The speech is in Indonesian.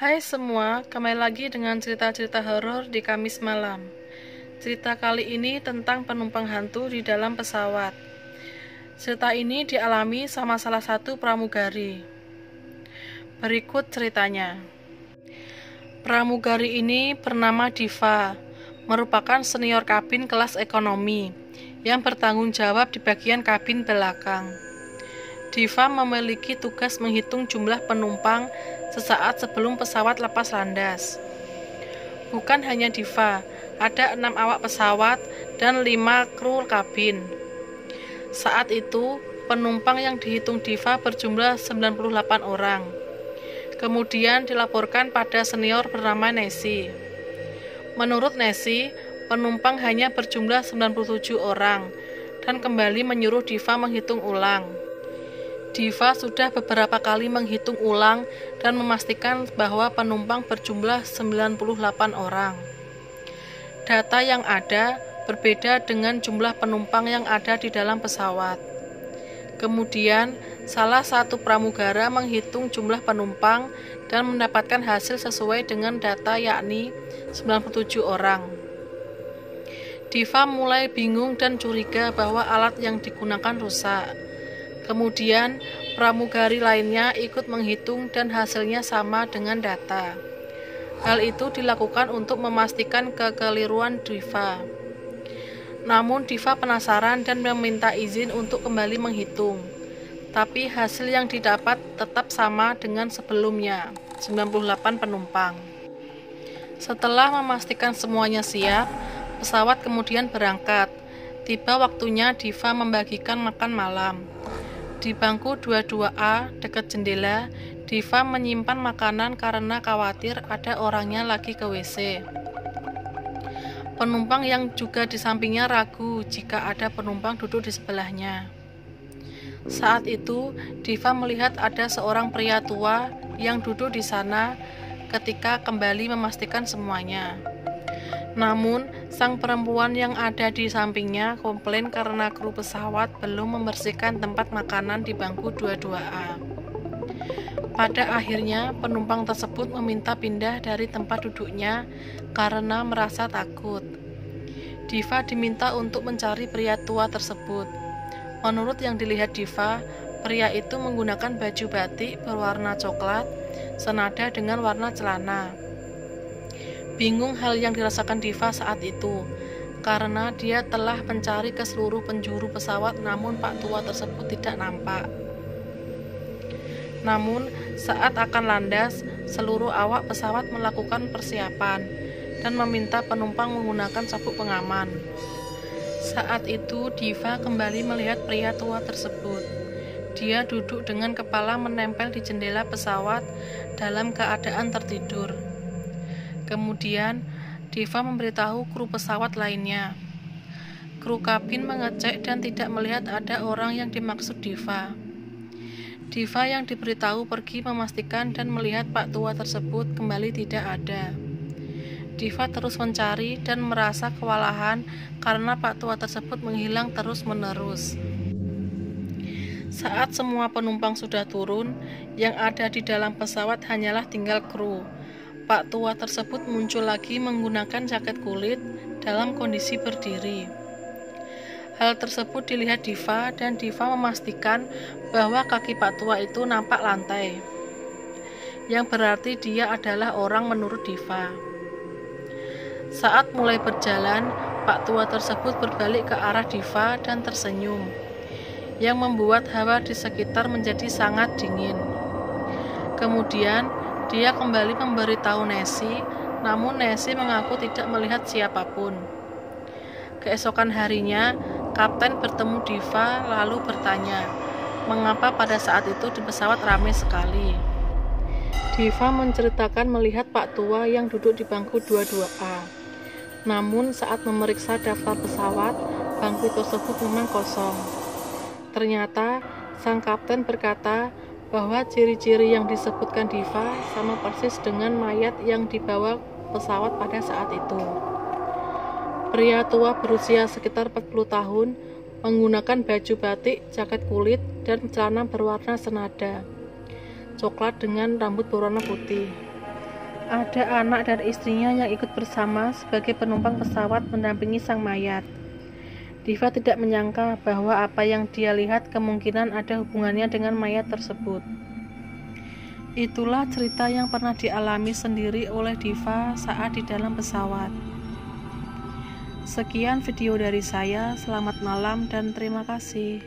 Hai semua, kembali lagi dengan cerita-cerita horor di Kamis malam. Cerita kali ini tentang penumpang hantu di dalam pesawat. Cerita ini dialami sama salah satu pramugari. Berikut ceritanya. Pramugari ini bernama Diva, merupakan senior kabin kelas ekonomi yang bertanggung jawab di bagian kabin belakang. Diva memiliki tugas menghitung jumlah penumpang sesaat sebelum pesawat lepas landas. Bukan hanya Diva, ada 6 awak pesawat dan 5 kru kabin. Saat itu, penumpang yang dihitung Diva berjumlah 98 orang. Kemudian dilaporkan pada senior bernama Nessie. Menurut Nessie, penumpang hanya berjumlah 97 orang dan kembali menyuruh Diva menghitung ulang. Diva sudah beberapa kali menghitung ulang dan memastikan bahwa penumpang berjumlah 98 orang. Data yang ada berbeda dengan jumlah penumpang yang ada di dalam pesawat. Kemudian, salah satu pramugara menghitung jumlah penumpang dan mendapatkan hasil sesuai dengan data, yakni 97 orang. Diva mulai bingung dan curiga bahwa alat yang digunakan rusak. Kemudian, pramugari lainnya ikut menghitung dan hasilnya sama dengan data. Hal itu dilakukan untuk memastikan kekeliruan Diva. Namun Diva penasaran dan meminta izin untuk kembali menghitung. Tapi hasil yang didapat tetap sama dengan sebelumnya, 98 penumpang. Setelah memastikan semuanya siap, pesawat kemudian berangkat. Tiba waktunya Diva membagikan makan malam. Di bangku 22A dekat jendela, Diva menyimpan makanan karena khawatir ada orangnya lagi ke WC. Penumpang yang juga di sampingnya ragu jika ada penumpang duduk di sebelahnya. Saat itu, Diva melihat ada seorang pria tua yang duduk di sana ketika kembali memastikan semuanya. Namun, sang perempuan yang ada di sampingnya komplain karena kru pesawat belum membersihkan tempat makanan di bangku 22A. Pada akhirnya, penumpang tersebut meminta pindah dari tempat duduknya karena merasa takut. Diva diminta untuk mencari pria tua tersebut. Menurut yang dilihat Diva, pria itu menggunakan baju batik berwarna coklat, senada dengan warna celana. Bingung hal yang dirasakan Diva saat itu, karena dia telah mencari ke seluruh penjuru pesawat namun Pak tua tersebut tidak nampak. Namun, saat akan landas, seluruh awak pesawat melakukan persiapan dan meminta penumpang menggunakan sabuk pengaman. Saat itu, Diva kembali melihat pria tua tersebut. Dia duduk dengan kepala menempel di jendela pesawat dalam keadaan tertidur. Kemudian, Diva memberitahu kru pesawat lainnya. Kru kabin mengecek dan tidak melihat ada orang yang dimaksud Diva. Diva yang diberitahu pergi memastikan dan melihat Pak tua tersebut kembali tidak ada. Diva terus mencari dan merasa kewalahan karena Pak tua tersebut menghilang terus-menerus. Saat semua penumpang sudah turun, yang ada di dalam pesawat hanyalah tinggal kru. Pak tua tersebut muncul lagi menggunakan jaket kulit dalam kondisi berdiri. Hal tersebut dilihat Diva dan Diva memastikan bahwa kaki Pak tua itu nampak lantai, yang berarti dia adalah orang menurut Diva. Saat mulai berjalan, Pak tua tersebut berbalik ke arah Diva dan tersenyum, yang membuat hawa di sekitar menjadi sangat dingin. Kemudian, dia kembali memberitahu Nessie, namun Nessie mengaku tidak melihat siapapun. Keesokan harinya, kapten bertemu Diva lalu bertanya, mengapa pada saat itu di pesawat ramai sekali. Diva menceritakan melihat Pak tua yang duduk di bangku 22A. Namun saat memeriksa daftar pesawat, bangku tersebut memang kosong. Ternyata, sang kapten berkata bahwa ciri-ciri yang disebutkan Diva sama persis dengan mayat yang dibawa pesawat pada saat itu. Pria tua berusia sekitar 40 tahun menggunakan baju batik, jaket kulit, dan celana berwarna senada coklat dengan rambut berwarna putih. Ada anak dan istrinya yang ikut bersama sebagai penumpang pesawat mendampingi sang mayat. Diva tidak menyangka bahwa apa yang dia lihat kemungkinan ada hubungannya dengan mayat tersebut. Itulah cerita yang pernah dialami sendiri oleh Diva saat di dalam pesawat. Sekian video dari saya, selamat malam dan terima kasih.